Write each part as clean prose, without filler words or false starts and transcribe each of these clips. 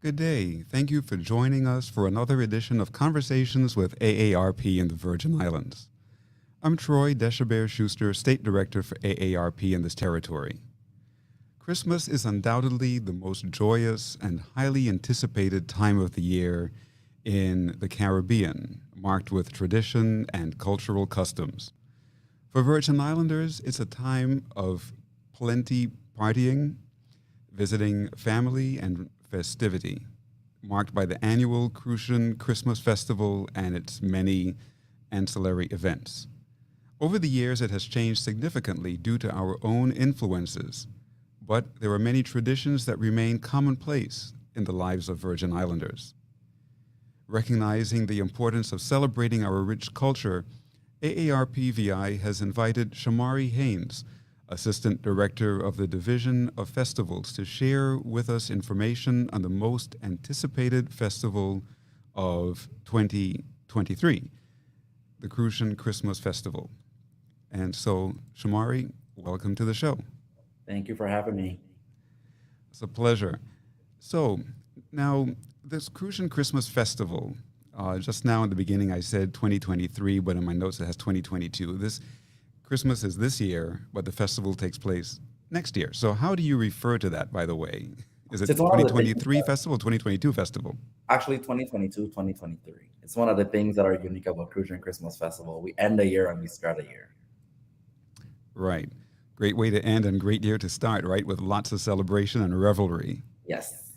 Good day. Thank you for joining us for another edition of Conversations with AARP in the Virgin Islands. I'm Troy Deshabert Schuster, State Director for AARP in this territory. Christmas is undoubtedly the most joyous and highly anticipated time of the year in the Caribbean, marked with tradition and cultural customs. For Virgin Islanders, it's a time of plenty partying, visiting family, and festivity, marked by the annual Crucian Christmas Festival and its many ancillary events. Over the years, it has changed significantly due to our own influences, but there are many traditions that remain commonplace in the lives of Virgin Islanders. Recognizing the importance of celebrating our rich culture, AARPVI has invited Shamari Haynes, Assistant Director of the Division of Festivals, to share with us information on the most anticipated festival of 2023, the Crucian Christmas Festival. And so, Shamari, welcome to the show. Thank you for having me. It's a pleasure. So, now, this Crucian Christmas Festival, just now in the beginning I said 2023, but in my notes it has 2022. This Christmas is this year, but the festival takes place next year. So how do you refer to that, by the way? Is it It's one of the things 2023 festival, 2022 festival? actually 2022, 2023. It's one of the things that are unique about Crucian Christmas Festival. We end a year and we start a year. Right. Great way to end and great year to start, right? With lots of celebration and revelry. Yes.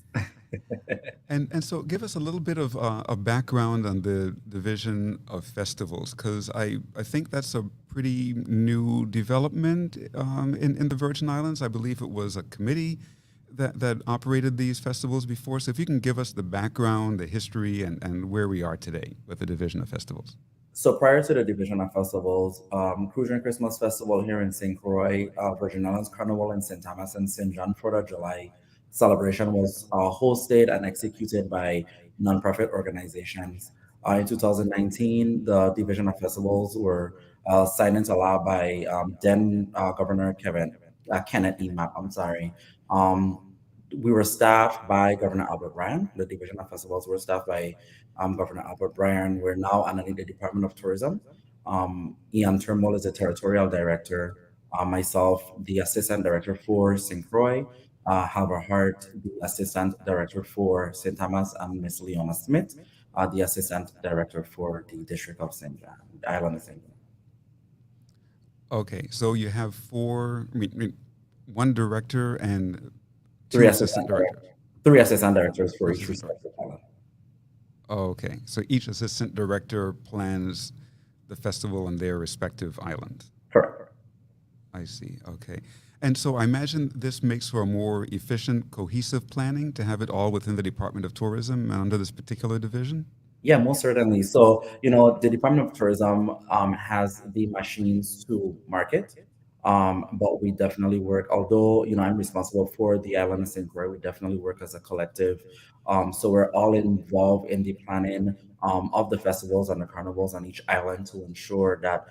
And so give us a little bit of a background on the division of festivals, because I think that's a pretty new development in the Virgin Islands. I believe it was a committee that operated these festivals before. So if you can give us the background, the history, and where we are today with the division of festivals. So prior to the division of festivals, Crucian Christmas Festival here in St. Croix, Virgin Islands Carnival in St. Thomas and St. John 4th of July celebration was hosted and executed by nonprofit organizations. In 2019, the division of festivals were signed into law by then Governor Kenneth E. Mapp. I'm sorry. Um, we were staffed by Governor Albert Bryan. The division of festivals were staffed by Governor Albert Bryan. We're now underneath the Department of Tourism. Ian Turnbull is the territorial director. Myself, the assistant director for St. Croix. Halber Hart, the assistant director for St. Thomas, and Miss Leona Smith, the assistant director for the District of St. John, the Island of St. John. Okay, so you have four, one director and Three two assistant assistant directors. directors, three assistant directors for each Assistant director. respective island. Okay, so each assistant director plans the festival on their respective island. Correct. I see. Okay. And so I imagine this makes for a more efficient, cohesive planning to have it all within the Department of Tourism and under this particular division? Yeah, most certainly. So, the Department of Tourism has the machines to market, but we definitely work, although, I'm responsible for the island of St. Croix, we definitely work as a collective. So we're all involved in the planning of the festivals and the carnivals on each island to ensure that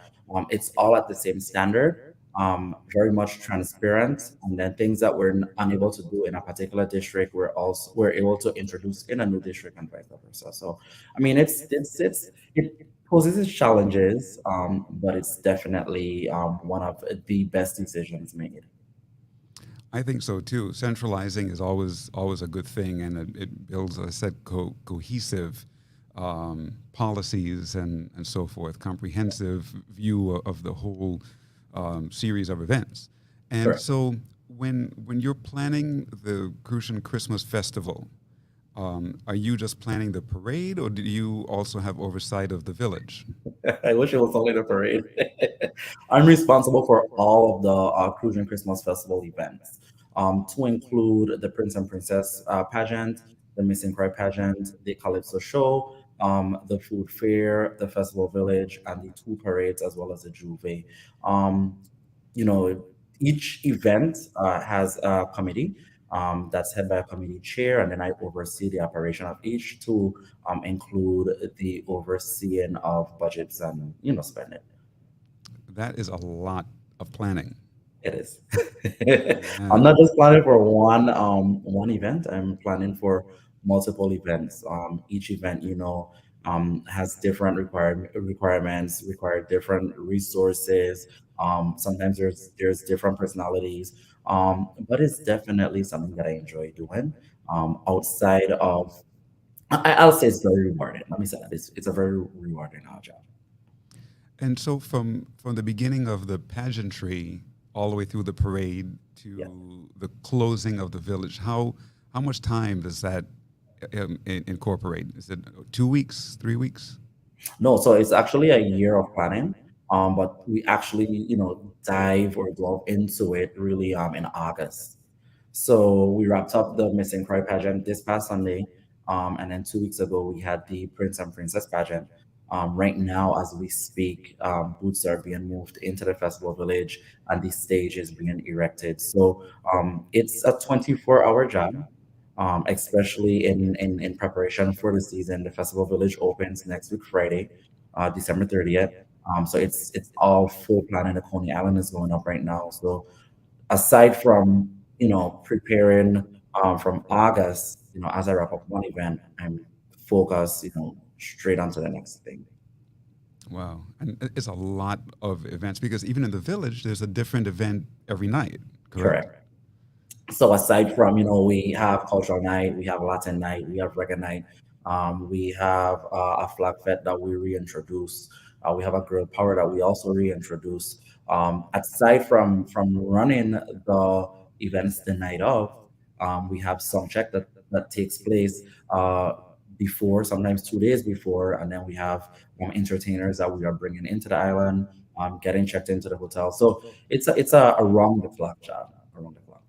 it's all at the same standard, very much transparent, and then things that we're unable to do in a particular district, we're able to introduce in a new district and vice versa. So, I mean, it poses its challenges, but it's definitely one of the best decisions made. I think so too. Centralizing is always a good thing, and it builds, as I said, cohesive policies and so forth, comprehensive view of the whole series of events. And Correct. so when you're planning the Crucian Christmas Festival, are you just planning the parade, or do you also have oversight of the village? I wish it was only the parade. I'm responsible for all of the Crucian Christmas Festival events, to include the Prince and Princess pageant, the Missing Cry pageant, the Calypso show, the food fair, the festival village, and the two parades, as well as the Juve. Um, you know, each event has a committee that's head by a committee chair, and then I oversee the operation of each to include the overseeing of budgets and spending. That is a lot of planning. It is. Yeah. I'm not just planning for one event. I'm planning for multiple events. Each event, has different requirements, require different resources. Sometimes there's different personalities, but it's definitely something that I enjoy doing. Outside of, I'll say it's very rewarding. Let me say that it's a very rewarding job. And so from the beginning of the pageantry all the way through the parade Yeah. to the closing of the village, how much time does that incorporate? Is it 2 weeks, 3 weeks? No, so it's actually a year of planning. But we actually, dive or delve into it really in August. So we wrapped up the Missing Cry pageant this past Sunday. And then 2 weeks ago we had the Prince and Princess pageant. Right now, as we speak, booths are being moved into the festival village and the stage is being erected. So it's a 24-hour job, especially in preparation for the season. The festival village opens next week, Friday, December 30th. So it's all full planning. The Coney Island is going up right now. So aside from preparing from August, as I wrap up one event, I'm focused, straight onto the next thing. Wow. And it's a lot of events because even in the village, there's a different event every night, correct? Correct. So aside from, we have cultural night, we have Latin night, we have reggae night, we have a flag fest that we reintroduce. We have a girl power that we also reintroduce. Aside from running the events the night of, we have some check that takes place before, sometimes 2 days before, and then we have entertainers that we are bringing into the island, getting checked into the hotel. So it's a around the clock job, around the clock.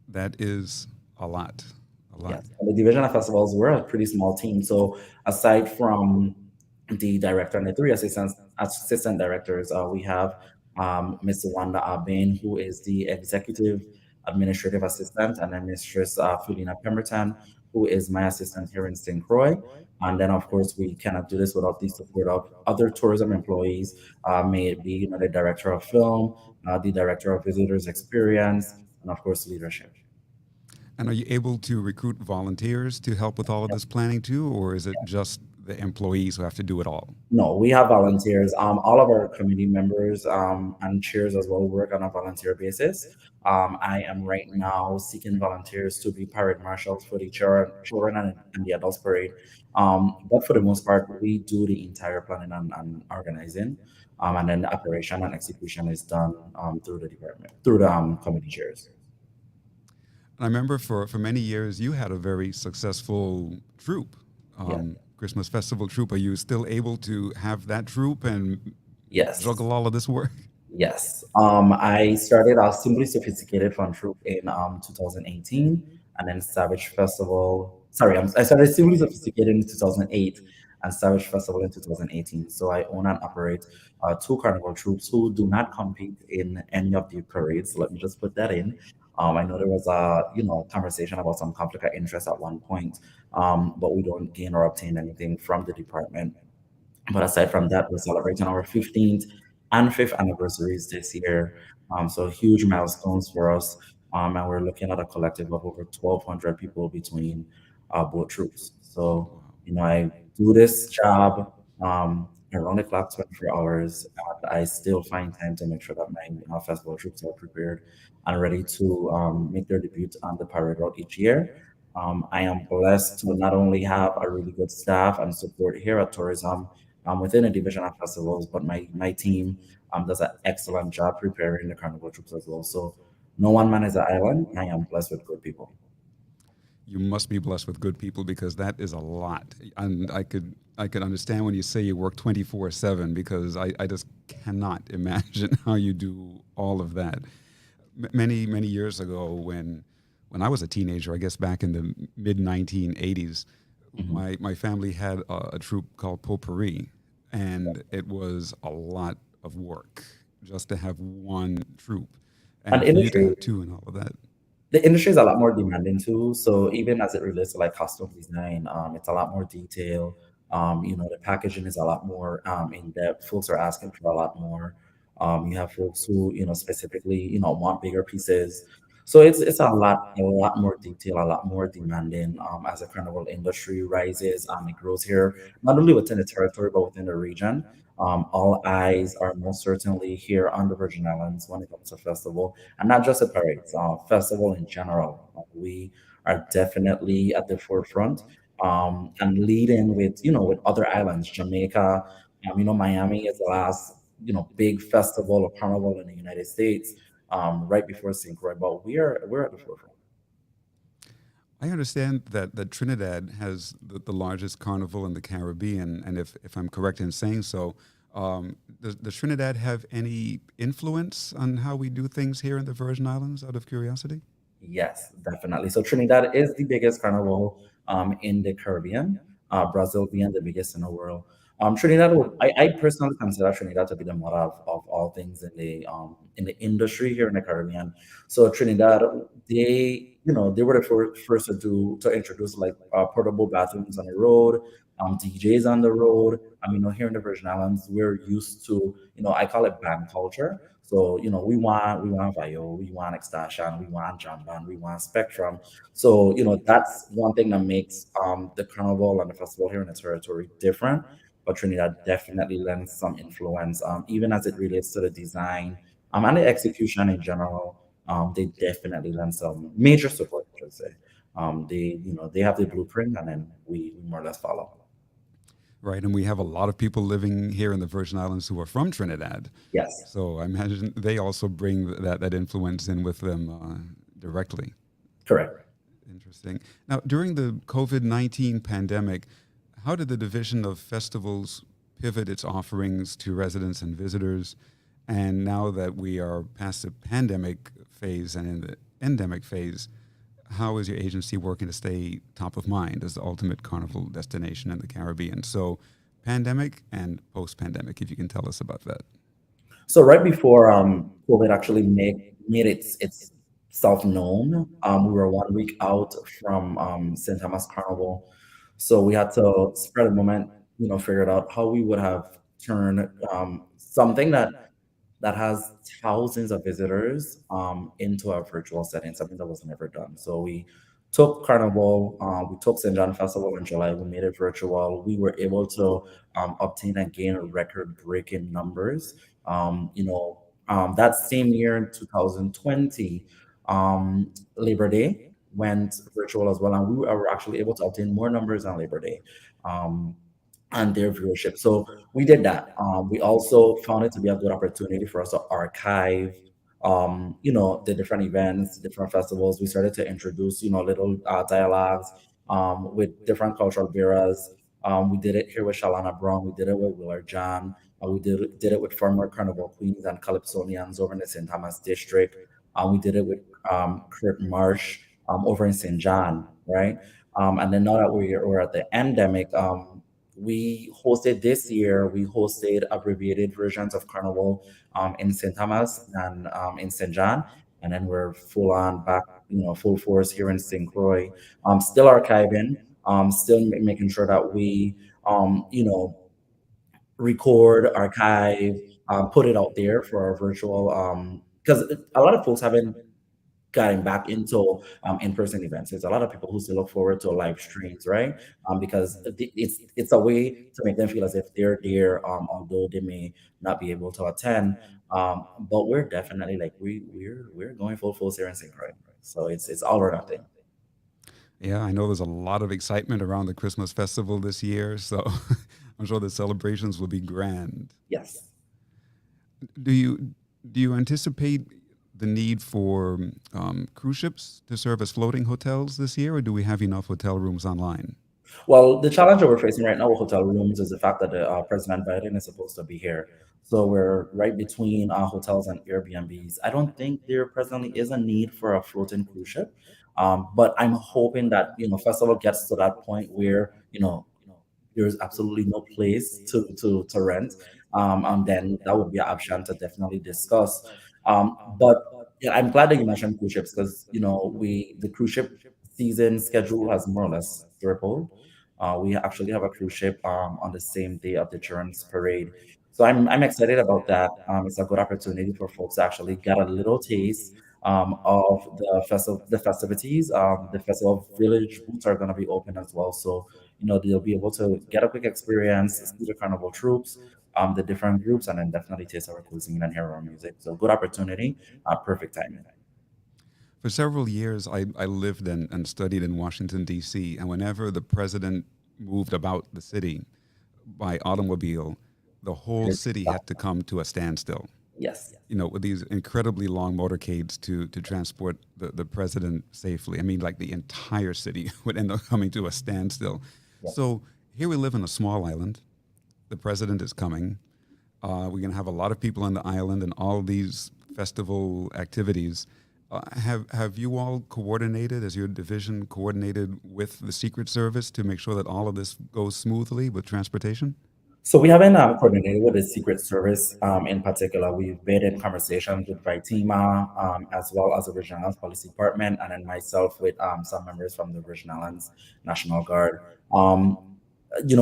That is a lot, a lot. Yes, and the division of festivals, we're a pretty small team. So aside from the director and the three assistant directors, we have Mr. Wanda Aben, who is the executive administrative assistant, and then Mistress Felina Pemberton, who is my assistant here in St. Croix. And then, of course, we cannot do this without the support of other tourism employees, may it be the director of film, the director of visitors experience, and of course, leadership. And are you able to recruit volunteers to help with all of this planning too, or is it just the employees who have to do it all? No, we have volunteers. All of our community members and chairs as well work on a volunteer basis. I am right now seeking volunteers to be parade marshals for the children and the adults parade. But for the most part, we do the entire planning and organizing, and then the operation and execution is done through the department, through the committee chairs. And I remember for many years you had a very successful troupe, Yeah. Christmas festival troupe. Are you still able to have that troupe and Yes. juggle all of this work? Yes. I started out Simply Sophisticated Fun Troop in 2018, and then Savage Festival. Sorry, I started Simply Sophisticated in 2008 and Savage Festival in 2018. So I own and operate two carnival troops who do not compete in any of the parades. Let me just put that in. I know there was a conversation about some conflict of interest at one point, but we don't gain or obtain anything from the department. But aside from that, we're celebrating our 15th and 5th anniversaries this year. So huge milestones for us. And we're looking at a collective of over 1,200 people between both troops. So, Wow. I do this job around the clock, 24 hours, and I still find time to make sure that my festival troops are prepared and ready to make their debut on the parade route each year. I am blessed to not only have a really good staff and support here at Tourism within a division of festivals, but my team does an excellent job preparing the carnival troops as well. So no one man is an island. I am blessed with good people. You must be blessed with good people because that is a lot. And I could understand when you say you work 24/7 because I just cannot imagine how you do all of that. Many years ago when I was a teenager, I guess back in the mid 1980s, Mhm. my family had a troupe called Potpourri, and it was a lot of work just to have one troupe, And and the for you to industry, have two and all of that. the industry is a lot more demanding too. So even as it relates to like costume design, it's a lot more detail. The packaging is a lot more in depth. Folks are asking for a lot more. You have folks who, specifically, want bigger pieces. So it's a lot more detail, a lot more demanding as the carnival industry rises and it grows here, not only within the territory but within the region. All eyes are most certainly here on the Virgin Islands when it comes to festival, and not just the parades, festival in general. We are definitely at the forefront and leading with with other islands, Jamaica. Miami is the last big festival or carnival in the United States right before St. Croix, but we're at the forefront. I understand that Trinidad has the largest carnival in the Caribbean, and if I'm correct in saying so, does Trinidad have any influence on how we do things here in the Virgin Islands, out of curiosity? Yes, definitely. So Trinidad is the biggest carnival in the Caribbean, Brazil being the biggest in the world. Trinidad would I personally consider Trinidad to be the mother of all things in the industry here in the Caribbean. So Trinidad, they were the first to introduce like portable bathrooms on the road, DJs on the road. Here in the Virgin Islands, we're used to, I call it band culture. So, we want Vio, we want Extension, we want Jamban, we want Spectrum. So, that's one thing that makes the carnival and the festival here in the territory different. But Trinidad definitely lends some influence, even as it relates to the design and the execution in general. They definitely lend some major support, I should say. They have the blueprint, and then we more or less follow. Right, and we have a lot of people living here in the Virgin Islands who are from Trinidad, Yes, so I imagine they also bring that influence in with them directly. correct. Interesting. Now, during the COVID-19 pandemic, how did the Division of Festivals pivot its offerings to residents and visitors? And now that we are past the pandemic phase and in the endemic phase, how is your agency working to stay top of mind as the ultimate carnival destination in the Caribbean? So, pandemic and post pandemic, if you can tell us about that. So right before COVID actually made its self known, we were 1 week out from St. Thomas Carnival, so we had to spread the moment, figured out how we would have turned something that has thousands of visitors into a virtual setting, something that was never done. So we took Carnival, we took St. John Festival in July, we made it virtual. We were able to obtain and gain record breaking numbers. That same year in 2020, Labor Day went virtual as well, and we were actually able to obtain more numbers on Labor Day. Um, and their viewership. So we did that. We also found it to be a good opportunity for us to archive, the different events, different festivals. We started to introduce, little dialogues with different cultural bearers. We did it here with Shalana Brown. We did it with Willard John. We did it with former Carnival Queens and Calypsonians over in the St. Thomas district. We did it with Kurt Marsh over in St. John, right? And then now that we're at the endemic, we hosted abbreviated versions of Carnival in St. Thomas and in St. John. And then we're full on back, full force here in St. Croix. Still archiving, still making sure that we, record, archive, put it out there for our virtual, because a lot of folks haven't getting back into in-person events. There's a lot of people who still look forward to live streams, right? Because it's a way to make them feel as if they're there, although they may not be able to attend. But we're definitely like we're going full force here in St. Croix. So it's all or nothing. Yeah, I know there's a lot of excitement around the Christmas festival this year, so I'm sure the celebrations will be grand. Yes. Do you do you anticipate the need for cruise ships to serve as floating hotels this year, or do we have enough hotel rooms online? Well, the challenge that we're facing right now with hotel rooms is the fact that President Biden is supposed to be here. So we're right between hotels and Airbnbs. I don't think there presently is a need for a floating cruise ship, but I'm hoping that festival gets to that point where there's absolutely no place to rent, and then that would be an option to definitely discuss. But yeah, I'm glad that you mentioned cruise ships because we the cruise ship season schedule has more or less tripled. We actually have a cruise ship on the same day of the Children's Parade. So I'm excited about that. It's a good opportunity for folks to actually get a little taste, of the festivities. The festival village booths are going to be open as well, so they'll be able to get a quick experience, see the carnival troops, the different groups, and then definitely taste our cuisine and hear our music. So good opportunity, perfect timing. For several years, I lived and studied in Washington, D.C., and whenever the president moved about the city by automobile, the It whole is city had to come to a standstill. yes, With these incredibly long motorcades to transport the president safely. I mean, like the entire city would end up coming to a standstill. yes. So here we live in a small island. The president is coming. We're going to have a lot of people on the island and all these festival activities. Have you all coordinated, as your division coordinated with the Secret Service to make sure that all of this goes smoothly with transportation? So we haven't coordinated with the Secret Service in particular. We've been in conversations with VITEMA as well as the Virgin Islands Police Department, and then myself with some members from the Virgin Islands National Guard. Um,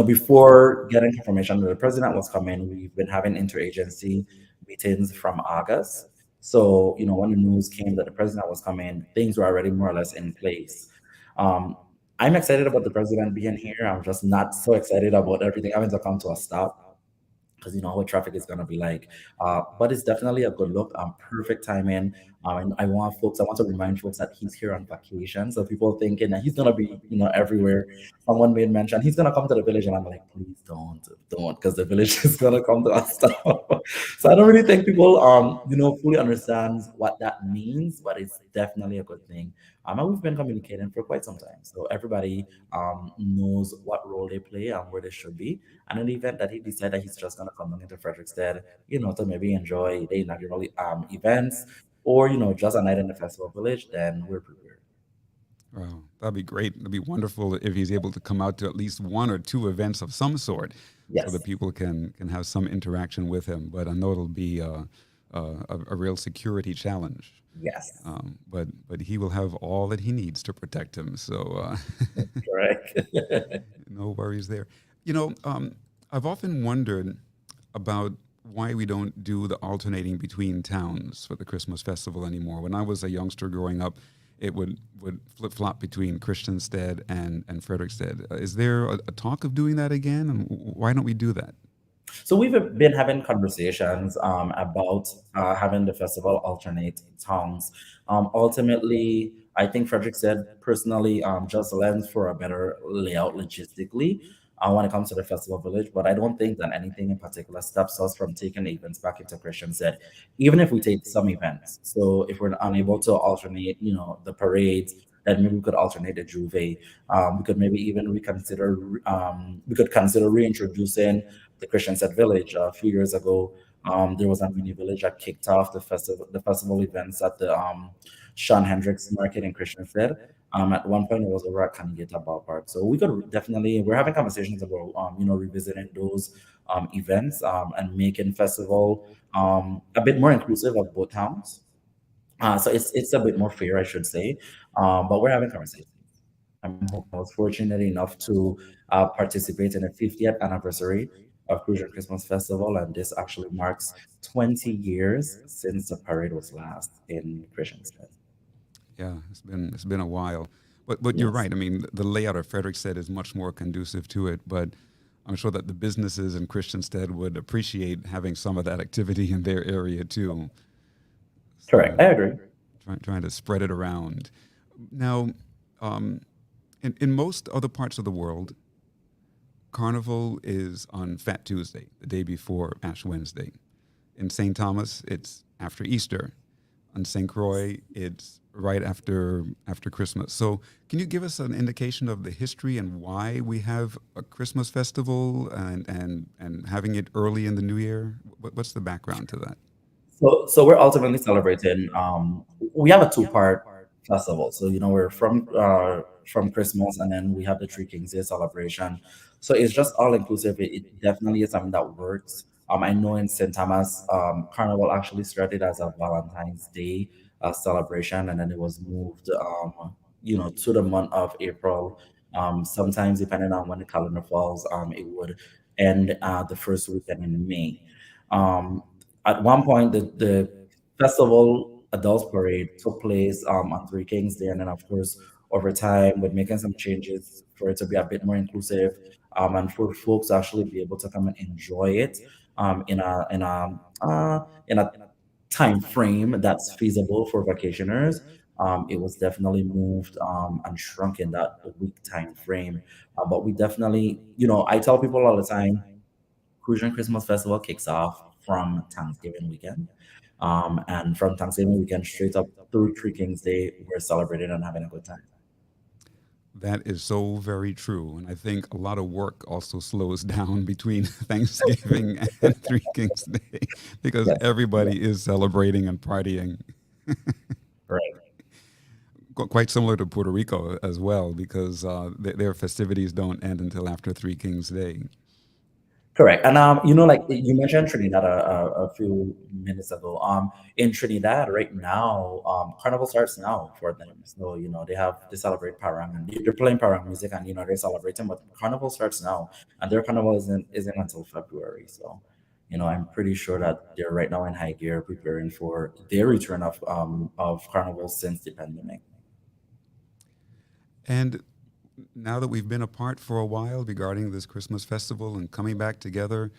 before getting confirmation that the president was coming, we've been having interagency meetings from August. So, when the news came that the president was coming, things were already more or less in place. Um, I'm excited about the president being here. I'm just not so excited about everything having to come to a stop because you know what traffic is gonna be like. But it's definitely a good look. Perfect timing. And I want to remind folks that he's here on vacation. So people thinking that he's gonna be, everywhere. Someone made mention he's gonna come to the village, and I'm like, please don't, because the village is gonna come to us. So I don't really think people, fully understands what that means, but it's definitely a good thing. And we've been communicating for quite some time, so everybody knows what role they play and where they should be. And in the event that he decided he's just gonna come down into Frederickstead, to maybe enjoy the inaugural events, or just a night in the festival village, then we're prepared. Wow, that'd be great. It'd be wonderful if he's able to come out to at least one or two events of some sort, so that Yes, people can have some interaction with him. But I know it'll be a real security challenge. yes, But he will have all that he needs to protect him. So correct. no worries there. I've often wondered about why we don't do the alternating between towns for the Christmas festival anymore. When I was a youngster growing up, it would flip flop between Christiansted and Frederickstead. Is there a talk of doing that again? And why don't we do that? So we've been having conversations about having the festival alternate towns. Ultimately, I think Frederick said personally just lends for a better layout logistically when it comes to the festival village. But I don't think that anything in particular stops us from taking the events back into Christian said, even if we take some events. So if we're unable to alternate, the parades, then maybe we could alternate the Juve. We could maybe even reconsider. We could consider reintroducing the Christian Set Village. A few years ago, there was a mini village that kicked off the festival events at the Sean Hendricks Market in Christian Set. At one point, it was over at Kanigata Ballpark. So we could definitely, we're having conversations about, revisiting those events and making festival a bit more inclusive of both towns. So it's a bit more fair, I should say. But we're having conversations. I was fortunate enough to participate in the 50th anniversary of Crucian Christmas Festival, and this actually marks 20 years since the parade was last in Christiansted. Yeah, it's been a while. But you're Yes, right. I mean, the layout of Frederickstead is much more conducive to it. But I'm sure that the businesses in Christiansted would appreciate having some of that activity in their area too. correct. So I agree. trying to spread it around. Now, um, in most other parts of the world, Carnival is on Fat Tuesday, the day before Ash Wednesday. In St. Thomas, it's after Easter. On St. Croix, it's right after Christmas. So, can you give us an indication of the history and why we have a Christmas festival and having it early in the new year? What's the background to that? So we're ultimately celebrating. We have a two-part festival. So we're from Christmas, and then we have the Three Kings Day celebration. So it's just all inclusive. It definitely is something that works. I know in St. Thomas, Carnival actually started as a Valentine's Day celebration, and then it was moved, to the month of April. Sometimes, depending on when the calendar falls, it would end the first weekend in May. Um, at one point, the festival adults parade took place on Three Kings Day, and then of course over time with making some changes for it to be a bit more inclusive, and for folks to actually be able to come and enjoy it in a time frame that's feasible for vacationers. It was definitely moved and shrunk in that week time frame. But we definitely, I tell people all the time, Crucian Christmas Festival kicks off from Thanksgiving weekend. And from Thanksgiving weekend straight up through Three Kings Day, we're celebrating and having a good time. That is so very true. And I think a lot of work also slows down between Thanksgiving and Three Kings Day because Yes. Yeah. everybody is celebrating and partying. Right. Quite similar to Puerto Rico as well, because their festivities don't end until after Three Kings Day. Correct. And like you mentioned Trinidad a few minutes ago. In Trinidad right now, Carnival starts now for them. So they celebrate Parang and they're playing Parang music and they're celebrating. But Carnival starts now, and their Carnival isn't until February. So, I'm pretty sure that they're right now in high gear preparing for their return of Carnival since the pandemic. And now that we've been apart for a while regarding this Christmas festival and coming back together,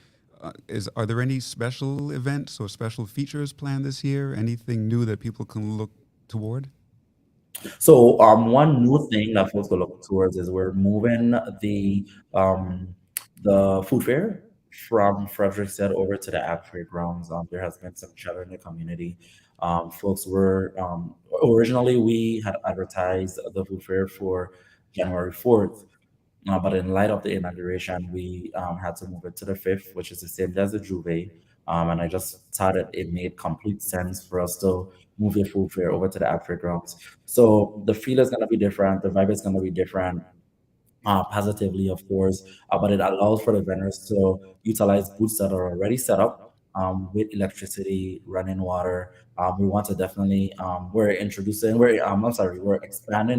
are there any special events or special features planned this year? Anything new that people can look toward? So one new thing that folks will look towards is we're moving um, the food fair from Frederickstead over to the App Fairgrounds. There has been some chatter in the community. Folks were originally we had advertised the food fair for January 4th, but in light of the inauguration, we had to move it to the 5th, which is the same day as the Juve. And I just thought it made complete sense for us to move the food fair over to the Africa grounds. So the feel is going to be different, the vibe is going to be different, positively, of course, but it allows for the vendors to utilize booths that are already set up with electricity, running water. We want to definitely, we're expanding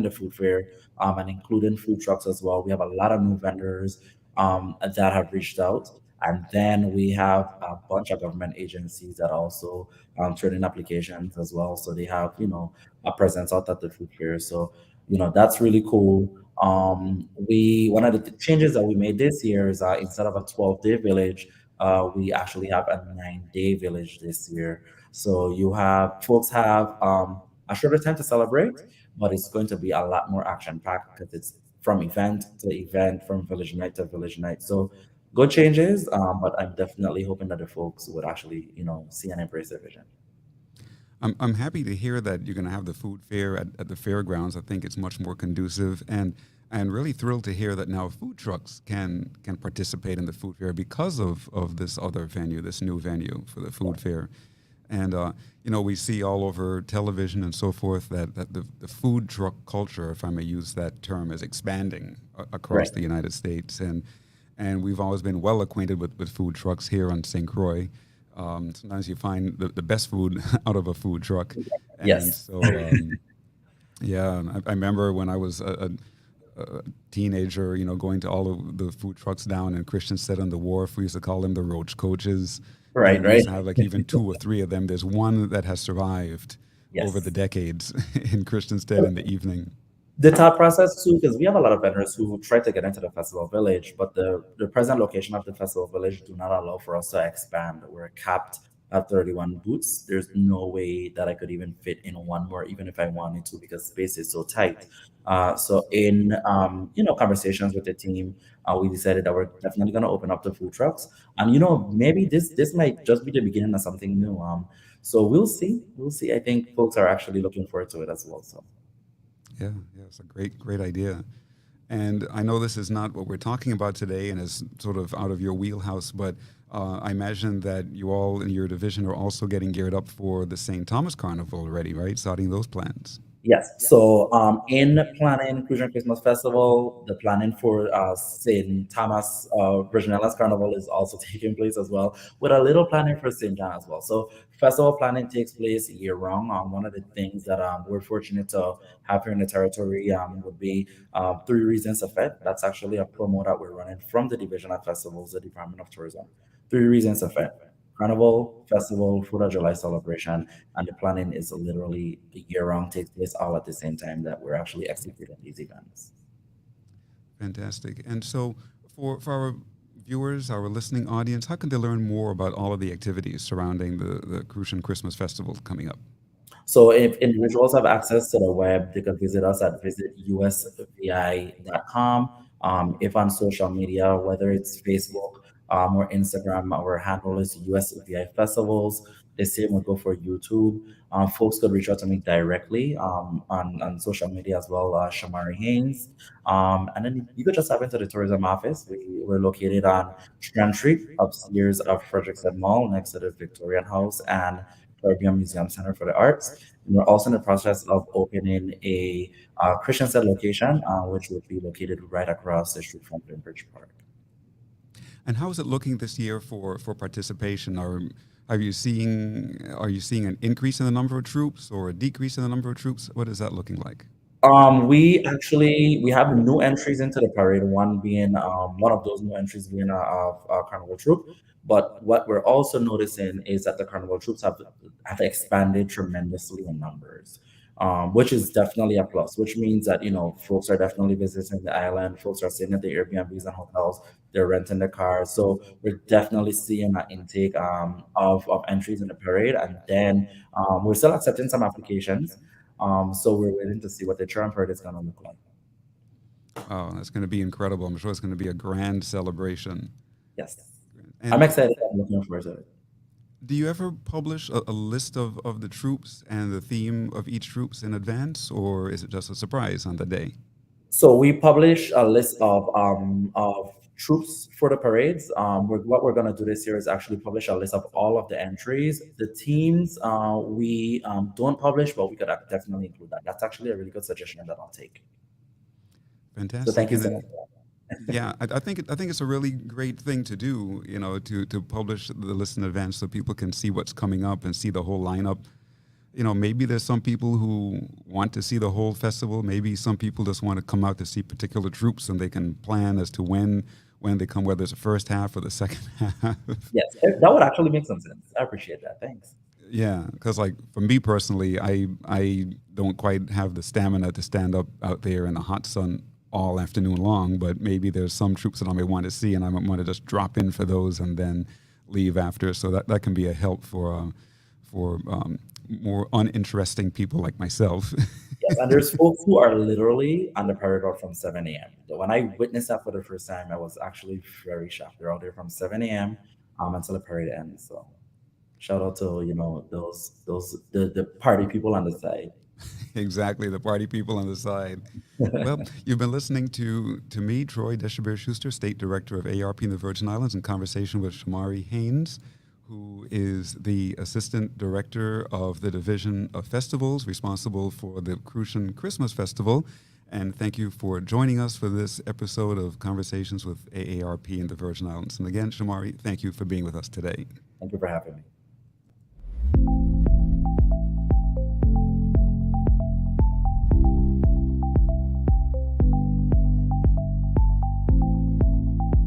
the food fair and including food trucks as well. We have a lot of new vendors that have reached out. And then we have a bunch of government agencies that also turn in applications as well. So they have, a presence out at the food fair. So, that's really cool. We One of the changes that we made this year is instead of a 12-day village, we actually have a 9-day village this year. So folks have a shorter time to celebrate, but it's going to be a lot more action packed because it's from event to event, from village night to village night. So good changes, but I'm definitely hoping that the folks would actually, see and embrace their vision. I'm happy to hear that you're going to have the food fair at the fairgrounds. I think it's much more conducive, and really thrilled to hear that now food trucks can participate in the food fair because of this other venue, this new venue for the food fair. And we see all over television and so forth that the food truck culture, if I may use that term, is expanding across Right. the United States, and we've always been well acquainted with food trucks here on St. Croix. Sometimes you find the best food out of a food truck, and Yes. so yeah, I remember when I was a teenager, going to all of the food trucks down in Christiansted on the wharf. We used to call them the roach coaches, Right. and we Right. used to have like even two or three of them. There's one that has survived over the Yes. decades in Christiansted in the evening. The thought process too, because we have a lot of vendors who try to get into the festival village, but the present location of the festival village do not allow for us to expand. We're capped at 31 booths. There's no way that I could even fit in one more, even if I wanted to, because space is so tight. So in conversations with the team, we decided that we're definitely going to open up the food trucks, and maybe this might just be the beginning of something new. So we'll see, we'll see. I think folks are actually looking forward to it as well. So. Yeah, yeah, it's a great idea. And I know this is not what we're talking about today and is sort of out of your wheelhouse, but I imagine that you all in your division are also getting geared up for the St. Thomas Carnival already, right? Starting those plans. Yes. So, in planning Crucian Christmas Festival, the planning for St. Thomas Virgin Islands Carnival is also taking place as well, with a little planning for St. John as well. So, festival planning takes place year round. One of the things that we're fortunate to have here in the territory would be Three Reasons Effect. That's actually a promo that we're running from the Division of Festivals, the Department of Tourism. Three Reasons Effect. Carnival, festival, 4th of July celebration, and the planning is literally year-round, takes place all at the same time that we're actually executing these events. Fantastic. And so for our viewers, our listening audience, how can they learn more about all of the activities surrounding the Crucian Christmas Festival coming up? So if individuals have access to the web, they can visit us at visitusvi.com. If on social media, whether it's Facebook or Instagram, our handle is USVI Festivals. The same will go for YouTube. Folks could reach out to me directly on social media as well, Shamari Haynes. And then you could just tap into the tourism office. We're located on Strand Street, upstairs of Frederickson Mall, next to the Victorian House and Caribbean Museum Center for the Arts. And we're also in the process of opening a Christian set location, which would be located right across the street from Bridge Park. And how is it looking this year for participation? Are you seeing an increase in the number of troops or a decrease in the number of troops? What is that looking like? We have new entries into the parade. One of those new entries being a carnival troop. But what we're also noticing is that the carnival troops have expanded tremendously in numbers, which is definitely a plus. Which means that folks are definitely visiting the island. Folks are staying at the Airbnbs and hotels. They're renting the cars. So we're definitely seeing an intake of entries in the parade, and then we're still accepting some applications. So we're waiting to see what the churn parade is going to look like. Oh, that's going to be incredible. I'm sure it's going to be a grand celebration. Yes. And I'm excited. I'm looking forward to it. do you ever publish a list of the troops and the theme of each troops in advance, or is it just a surprise on the day? So we publish a list of troops for the parades. What we're going to do this year is actually publish a list of all of the entries. The teams we don't publish, but we could definitely include that. That's actually a really good suggestion that I'll take. Fantastic. So thank you And so then, much. yeah, I think it's a really great thing to do. To publish the list in advance so people can see what's coming up and see the whole lineup. Maybe there's some people who want to see the whole festival. Maybe some people just want to come out to see particular troops, and they can plan as to when they come, whether it's the first half or the second half. Yes, that would actually make some sense. I appreciate that. Thanks. Yeah, because like for me personally, I don't quite have the stamina to stand up out there in the hot sun all afternoon long. But maybe there's some troops that I may want to see, and I might want to just drop in for those and then leave after. So that can be a help for more uninteresting people like myself. Yes, and there's folks who are literally on the parade route from 7 a.m. When I witnessed that for the first time, I was actually very shocked. They're out there from 7 a.m. Until the parade ends. So shout out to the party people on the side. Exactly, the party people on the side. Well, you've been listening to me, Troy Deshabert-Schuster, State Director of AARP in the Virgin Islands, in conversation with Shamari Haynes, who is the Assistant Director of the Division of Festivals, responsible for the Crucian Christmas Festival. And thank you for joining us for this episode of Conversations with AARP in the Virgin Islands. And again, Shamari, thank you for being with us today. Thank you for having me.